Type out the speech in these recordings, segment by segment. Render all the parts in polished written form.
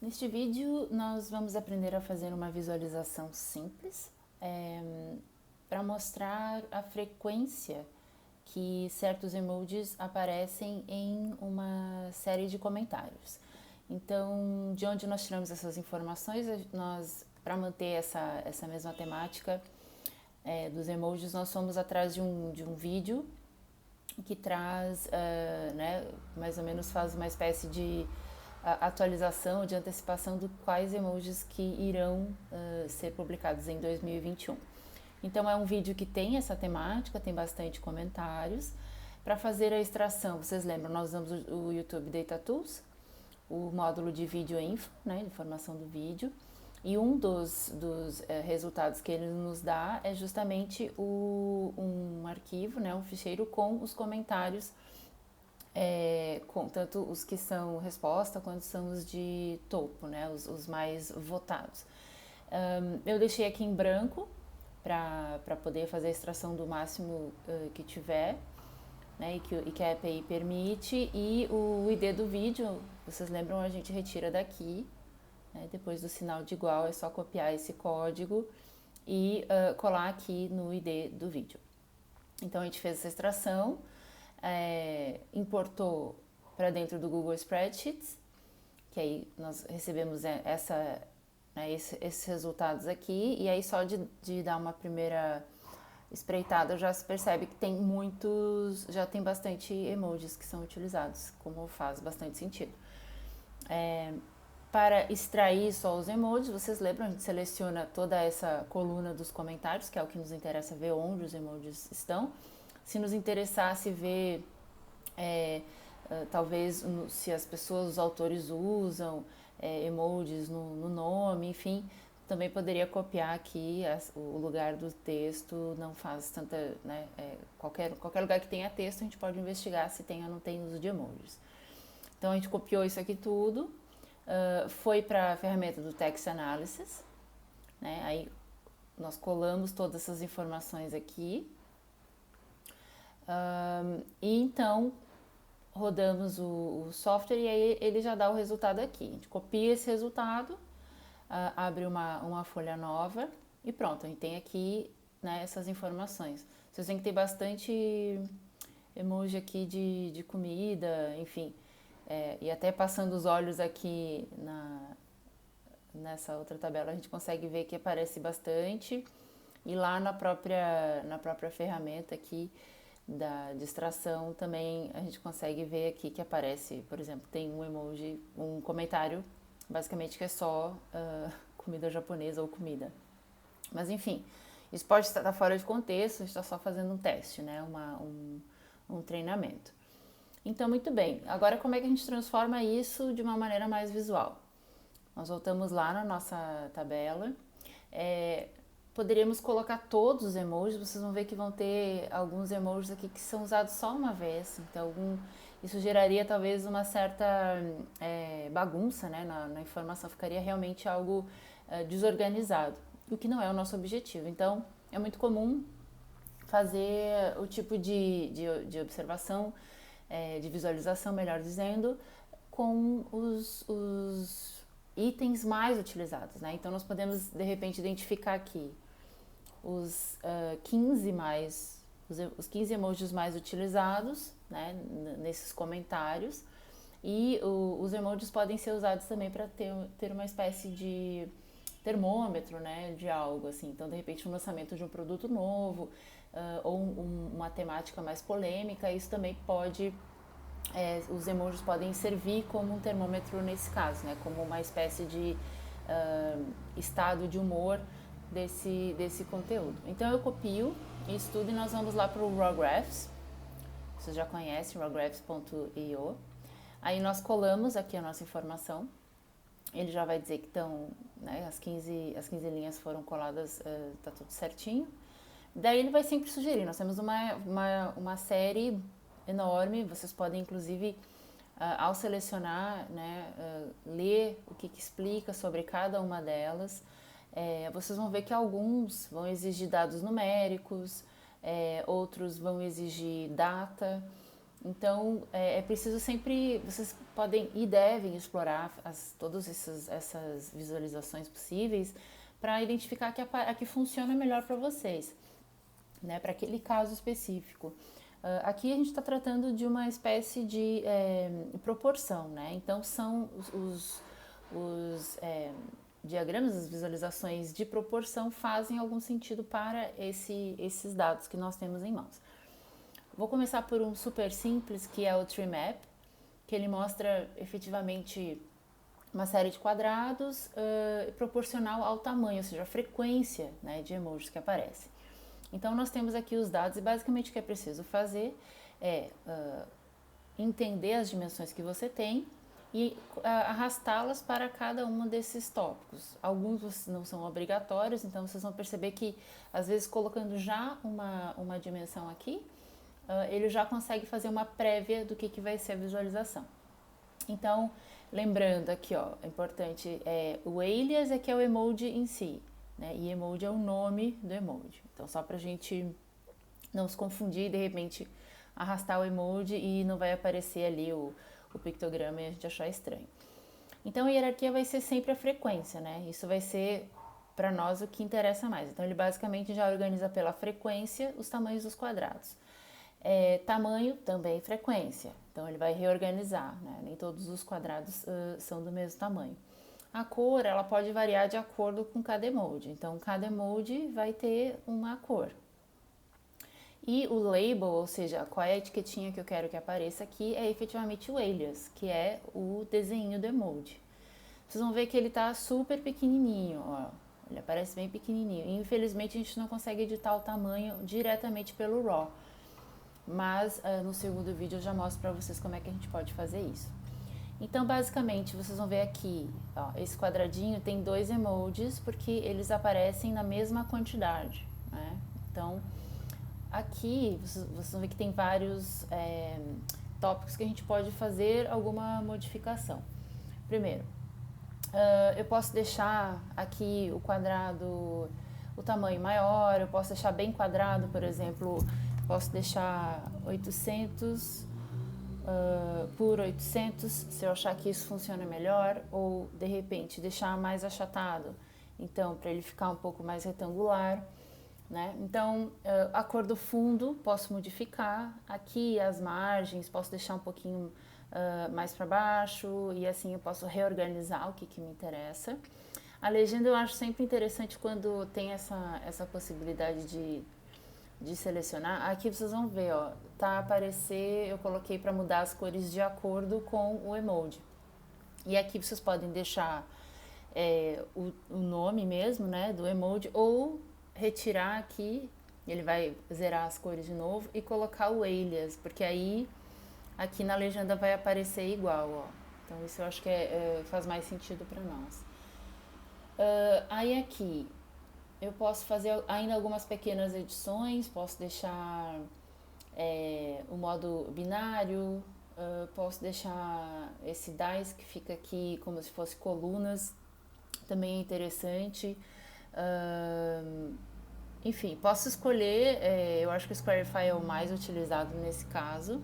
Neste vídeo nós vamos aprender a fazer uma visualização simples para mostrar a frequência que certos emojis aparecem em uma série de comentários. Então, de onde nós tiramos essas informações? Nós, para manter essa mesma temática dos emojis, nós fomos atrás de um vídeo que traz, né, mais ou menos faz uma espécie de atualização, de antecipação de quais emojis que irão ser publicados em 2021. Então é um vídeo que tem essa temática, tem bastante comentários. Para fazer a extração, vocês lembram, nós usamos o YouTube Data Tools, o módulo de vídeo info, né, informação do vídeo, e um dos resultados que ele nos dá é justamente um arquivo, né, um ficheiro com os comentários, com tanto os que são resposta quanto são os de topo, né, os mais votados. Eu deixei aqui em branco para poder fazer a extração do máximo que tiver, né, e que a API permite, e o ID do vídeo, vocês lembram, a gente retira daqui, né, depois do sinal de igual é só copiar esse código e colar aqui no ID do vídeo. Então a gente fez essa extração, importou para dentro do Google Spreadsheets, que aí nós recebemos esses resultados aqui, e aí só de dar uma primeira espreitada já se percebe que tem já tem bastante emojis que são utilizados, como faz bastante sentido. Para extrair só os emojis, vocês lembram, a gente seleciona toda essa coluna dos comentários, que é o que nos interessa ver onde os emojis estão. Se nos interessasse ver, talvez, se as pessoas, os autores usam emojis no nome, enfim, também poderia copiar aqui o lugar do texto, não faz tanta, né, qualquer lugar que tenha texto a gente pode investigar se tem ou não tem uso de emojis. Então a gente copiou isso aqui tudo, foi para a ferramenta do Text Analysis, né, aí nós colamos todas essas informações aqui, e então rodamos o software e aí ele já dá o resultado aqui. A gente copia esse resultado, abre uma folha nova e pronto, a gente tem aqui, né, essas informações. Vocês veem que tem bastante emoji aqui de comida, enfim, e até passando os olhos aqui nessa outra tabela a gente consegue ver que aparece bastante, e lá na própria ferramenta aqui da distração também a gente consegue ver aqui que aparece, por exemplo, tem um emoji, um comentário basicamente que é só comida japonesa ou comida. Mas enfim, isso pode estar fora de contexto, a gente está só fazendo um teste, né? Um treinamento. Então, muito bem. Agora, como é que a gente transforma isso de uma maneira mais visual? Nós voltamos lá na nossa tabela. Poderíamos colocar todos os emojis, vocês vão ver que vão ter alguns emojis aqui que são usados só uma vez, então isso geraria talvez uma certa bagunça, né, na informação, ficaria realmente algo desorganizado, o que não é o nosso objetivo. Então é muito comum fazer o tipo de observação, de visualização, melhor dizendo, com os itens mais utilizados, né? Então nós podemos de repente identificar aqui os 15 emojis mais utilizados, né, nesses comentários, e os emojis podem ser usados também para ter uma espécie de termômetro, né, de algo assim. Então, de repente, um lançamento de um produto novo, ou uma temática mais polêmica, isso também pode, os emojis podem servir como um termômetro nesse caso, né, como uma espécie de estado de humor desse conteúdo. Então eu copio isso tudo e nós vamos lá para o Raw Graphs. Vocês já conhecem rawgraphs.io. Aí nós colamos aqui a nossa informação. Ele já vai dizer que estão, né, as 15 linhas foram coladas, tá tudo certinho. Daí ele vai sempre sugerir. Nós temos uma série enorme. Vocês podem inclusive ao selecionar, né, ler o que explica sobre cada uma delas. Vocês vão ver que alguns vão exigir dados numéricos, outros vão exigir data, Então, é preciso sempre, vocês podem e devem explorar todas essas visualizações possíveis para identificar a que funciona melhor para vocês, né, para aquele caso específico. Aqui a gente está tratando de uma espécie de proporção, né? Então, são os diagramas, as visualizações de proporção fazem algum sentido para esses dados que nós temos em mãos. Vou começar por um super simples, que é o Tree Map, que ele mostra efetivamente uma série de quadrados proporcional ao tamanho, ou seja, a frequência, né, de emojis que aparece. Então, nós temos aqui os dados e basicamente o que é preciso fazer é entender as dimensões que você tem e arrastá-las para cada um desses tópicos. Alguns não são obrigatórios, então vocês vão perceber que, às vezes, colocando já uma dimensão aqui, ele já consegue fazer uma prévia do que vai ser a visualização. Então, lembrando aqui, ó, é importante, o alias é que é o emoji em si, né? E emoji é o nome do emoji. Então, só pra gente não se confundir e de repente arrastar o emoji e não vai aparecer ali o pictograma e a gente achar estranho. Então, a hierarquia vai ser sempre a frequência, né? Isso vai ser para nós o que interessa mais. Então, ele basicamente já organiza pela frequência os tamanhos dos quadrados. Tamanho também frequência, então ele vai reorganizar, né? Nem todos os quadrados são do mesmo tamanho. A cor, ela pode variar de acordo com cada emoji, então cada emoji vai ter uma cor. E o label, ou seja, qual é a etiquetinha que eu quero que apareça aqui, é efetivamente o alias, que é o desenho do emoji. Vocês vão ver que ele tá super pequenininho, ó. Ele aparece bem pequenininho. E, infelizmente, a gente não consegue editar o tamanho diretamente pelo RAW. Mas no segundo vídeo eu já mostro para vocês como é que a gente pode fazer isso. Então, basicamente, vocês vão ver aqui, ó, esse quadradinho tem 2 emojis porque eles aparecem na mesma quantidade, né? Então, aqui vocês vão ver que tem vários tópicos que a gente pode fazer alguma modificação. Primeiro, eu posso deixar aqui o quadrado, o tamanho maior, eu posso deixar bem quadrado, por exemplo, posso deixar 800 por 800, se eu achar que isso funciona melhor, ou de repente deixar mais achatado, então para ele ficar um pouco mais retangular, né? Então a cor do fundo posso modificar, aqui as margens posso deixar um pouquinho mais para baixo e assim eu posso reorganizar o que me interessa. A legenda eu acho sempre interessante quando tem essa possibilidade de selecionar. Aqui vocês vão ver, ó, tá a aparecer, eu coloquei para mudar as cores de acordo com o emoji. E aqui vocês podem deixar o nome mesmo, né, do emoji, ou retirar aqui, ele vai zerar as cores de novo e colocar o alias, porque aí aqui na legenda vai aparecer igual, ó. Então isso eu acho que faz mais sentido para nós. Aí aqui eu posso fazer ainda algumas pequenas edições, posso deixar o modo binário, posso deixar esse dice que fica aqui como se fosse colunas, também é interessante. Enfim, posso escolher, eu acho que o Squarify é o mais utilizado nesse caso,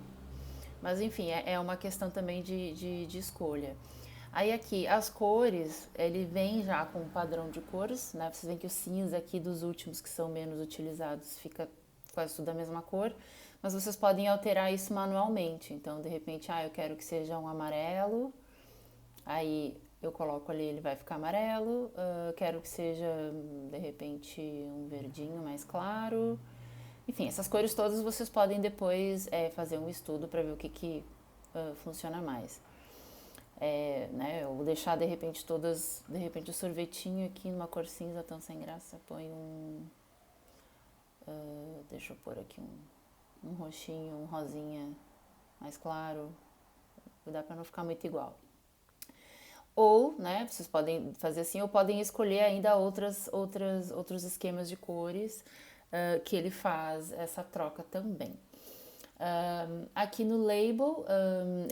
mas enfim, é uma questão também de escolha. Aí aqui, as cores, ele vem já com um padrão de cores, né? Vocês veem que o cinza aqui dos últimos que são menos utilizados fica quase tudo da mesma cor, mas vocês podem alterar isso manualmente. Então, de repente, eu quero que seja um amarelo, aí eu coloco ali, ele vai ficar amarelo, quero que seja, de repente, um verdinho mais claro. Enfim, essas cores todas vocês podem depois fazer um estudo para ver o que funciona mais. Né, eu vou deixar de repente o sorvetinho aqui numa cor cinza tão sem graça, põe deixa eu pôr aqui um roxinho, um rosinha mais claro, dá para não ficar muito igual. Ou, né, vocês podem fazer assim, ou podem escolher ainda outros esquemas de cores que ele faz essa troca também. Aqui no label,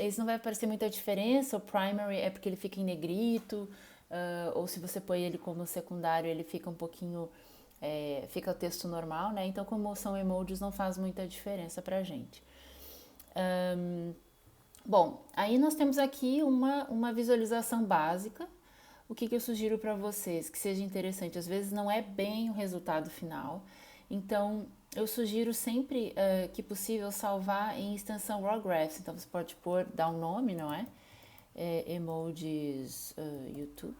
esse não vai aparecer muita diferença. O primary é porque ele fica em negrito, ou se você põe ele como secundário, ele fica um pouquinho, fica o texto normal, né? Então, como são emojis, não faz muita diferença pra gente. Bom, aí nós temos aqui uma visualização básica. O que eu sugiro para vocês que seja interessante? Às vezes não é bem o resultado final, então eu sugiro sempre que possível salvar em extensão raw graphs. Então você pode dar um nome, não é? Emojis YouTube.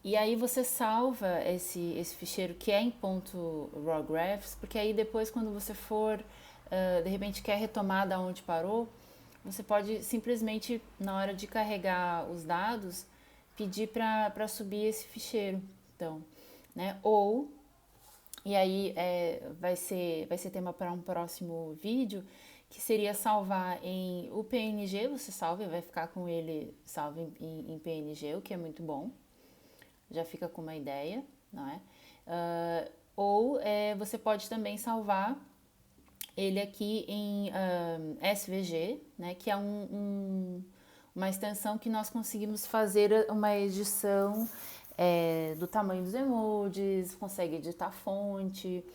E aí você salva esse ficheiro que é em ponto raw graphs, porque aí depois quando você for, de repente quer retomar da onde parou, você pode simplesmente, na hora de carregar os dados, pedir para subir esse ficheiro. Então, né? Ou, e aí vai ser tema para um próximo vídeo, que seria salvar em o PNG, você salva e vai ficar com ele salvo em PNG, o que é muito bom. Já fica com uma ideia, não é? Ou você pode também salvar ele aqui em SVG, né, que é uma extensão que nós conseguimos fazer uma edição do tamanho dos emojis, consegue editar fonte,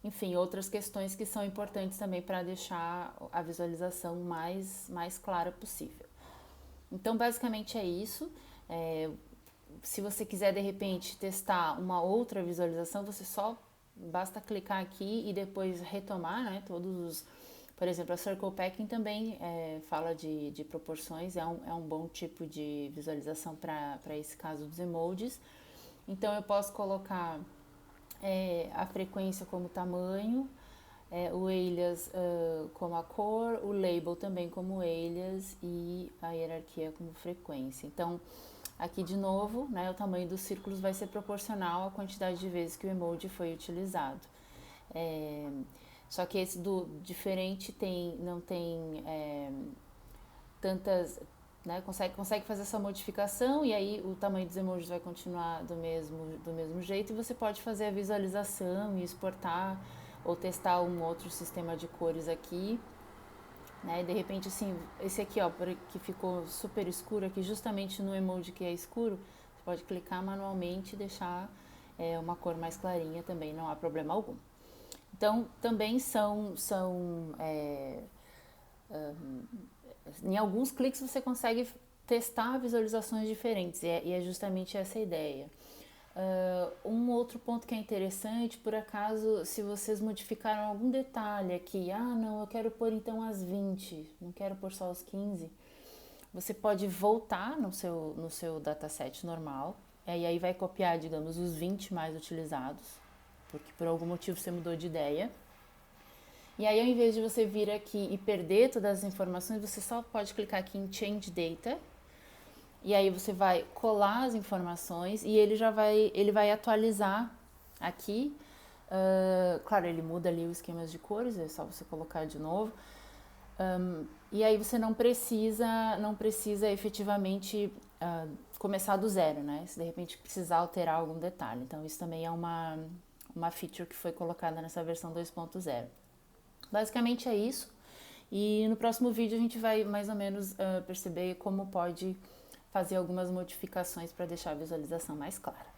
enfim, outras questões que são importantes também para deixar a visualização mais clara possível. Então, basicamente é isso. Se você quiser, de repente, testar uma outra visualização, você só basta clicar aqui e depois retomar, né, por exemplo, a Circle Packing também fala de proporções, é um bom tipo de visualização para esse caso dos emojis. Então eu posso colocar a frequência como tamanho, o alias como a cor, o label também como alias e a hierarquia como frequência. Então, aqui de novo, né, o tamanho dos círculos vai ser proporcional à quantidade de vezes que o emoji foi utilizado. Só que esse do diferente não tem tantas, né, consegue fazer essa modificação e aí o tamanho dos emojis vai continuar do mesmo jeito e você pode fazer a visualização e exportar ou testar um outro sistema de cores aqui. Né? De repente, assim, esse aqui, ó, que ficou super escuro aqui, justamente no emoji que é escuro, você pode clicar manualmente e deixar uma cor mais clarinha também, não há problema algum. Então, também em alguns cliques você consegue testar visualizações diferentes, e é justamente essa a ideia. Um outro ponto que é interessante, por acaso, se vocês modificaram algum detalhe aqui, não, eu quero pôr então as 20, não quero pôr só os 15, você pode voltar no seu dataset normal, e aí vai copiar, digamos, os 20 mais utilizados, porque por algum motivo você mudou de ideia. E aí, ao invés de você vir aqui e perder todas as informações, você só pode clicar aqui em Change Data, e aí você vai colar as informações e ele vai atualizar aqui. Claro, ele muda ali os esquemas de cores, é só você colocar de novo. E aí você não precisa efetivamente começar do zero, né? Se de repente precisar alterar algum detalhe. Então isso também é uma feature que foi colocada nessa versão 2.0. Basicamente é isso. E no próximo vídeo a gente vai mais ou menos perceber como pode fazer algumas modificações para deixar a visualização mais clara.